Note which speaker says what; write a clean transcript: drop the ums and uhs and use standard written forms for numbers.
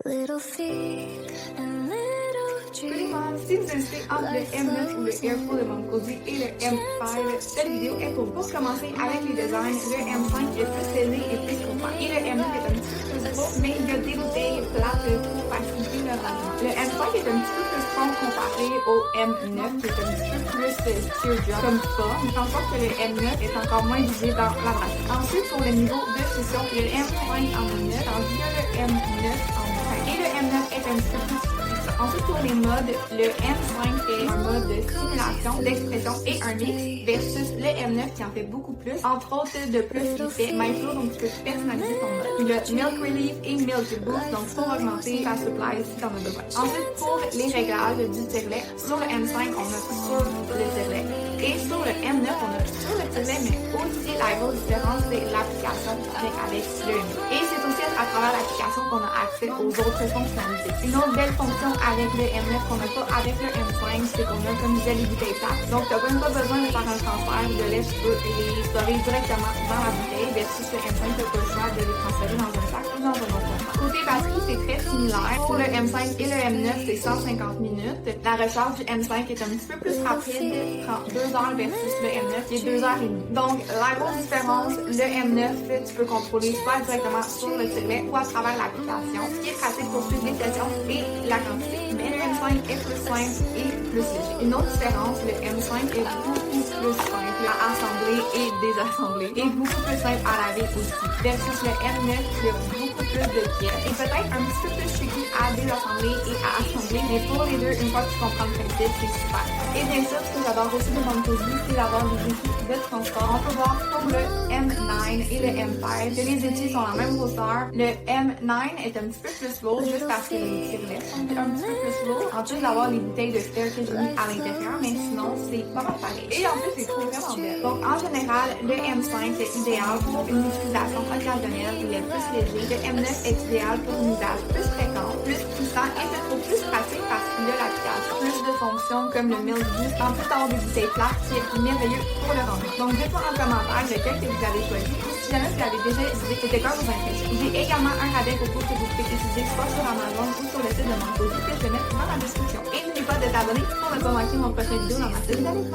Speaker 1: Little feet and little
Speaker 2: Salut
Speaker 1: dreams.
Speaker 2: monde, si vous hésitez entre le M9 ou le Airflow de Montcozy et le M5, cette vidéo est pour vous. Commencer avec les designs. Le M5 est plus léger et plus compact. Et le M9 est un petit peu plus gros, mais il y a des bouteilles plates pour faciliter le rangement. Le M5 est un petit peu plus grand comparé au M9 qui est un petit peu plus teardrop comme forme. Je pense pas que le M9 est encore moins visé dans la brasserie. Ensuite, pour le niveau de scission, il y a le M5 en M9, tandis que le M9 en M5. Et le M9 est un petit peu plus puissant. Ensuite, pour les modes, le M5 est un mode de simulation, d'expression et un mix versus le M9 qui en fait beaucoup plus. Entre autres, de plus, il fait MyFlow, donc tu peux personnaliser ton mode. Puis le Milk Relief et Milk Boost, donc pour augmenter ta supply si tu en as besoin. Ensuite, pour les réglages du tirelet, sur le M5, on a sur le tirelet. Et sur le M9, on a sur le tirelet, mais aussi la grosse différence, c'est l'application avec le M9. Et c'est aussi à travers l'application qu'on a accès aux autres fonctionnalités. Une autre belle fonction avec le M9 qu'on n'a pas avec le M5, c'est qu'on a, comme je disais, les bouteilles plates. Donc, tu n'as même pas besoin de faire un transfert de lait, tu peux les storer directement dans la bouteille, versus le M5, tu n'as pas le choix de les transférer dans un sac ou dans un autre format. Côté batterie, c'est très similaire. Pour le M5 et le M9, c'est 150 minutes. La recharge du M5 est un petit peu plus rapide, prend 2 heures versus le M9 qui est 2 heures et demie. Donc, la grosse différence, le M9, tu peux contrôler soit directement sur le tirelet ou à travers l'application, ce qui est pratique pour suivre les sessions et la quantité. Mais le M5 est plus simple et plus léger. Une autre différence, le M5 est beaucoup plus simple à assembler et désassembler et beaucoup plus simple à laver aussi. Versus le M9 qui a beaucoup plus de pièces et peut-être un petit peu plus tricky à désassembler et à assembler, mais pour les deux, une fois que tu comprends le principe, c'est super. Et bien sûr, ce que j'adore aussi de Montcozy, c'est d'avoir des équipes de transport. On peut voir pour le M9 et le M5 que les étuis sont la même grosseur. Le M9 est un petit peu plus lourd juste parce que les tirelets sont un petit peu plus lourds. En plus d'avoir les bouteilles de fer que j'ai mis à l'intérieur, mais sinon, c'est pas mal pareil. Et en plus, c'est trop vraiment belle. Donc, en général, le M5 est idéal pour une utilisation occasionnelle. Il est plus léger. Le M9 est idéal pour une usage plus fréquent, plus puissant et c'est trop plus pratique parce qu'il a l'application. Plus de fonctions comme le Milk Boost, en plus d'avoir des bouteilles plates qui est merveilleux pour le rendement. Donc, dites-moi en commentaire lequel que vous avez choisi ou si jamais vous l'avez déjà utilisé, c'était quoi vos impressions. J'ai également un rabais au cours que vous pouvez utiliser soit sur Amazon ou sur le site de Montcozy que je vais mettre dans la description. Et n'oubliez pas de t'abonner pour ne pas manquer mon prochain vidéo dans ma série d'années.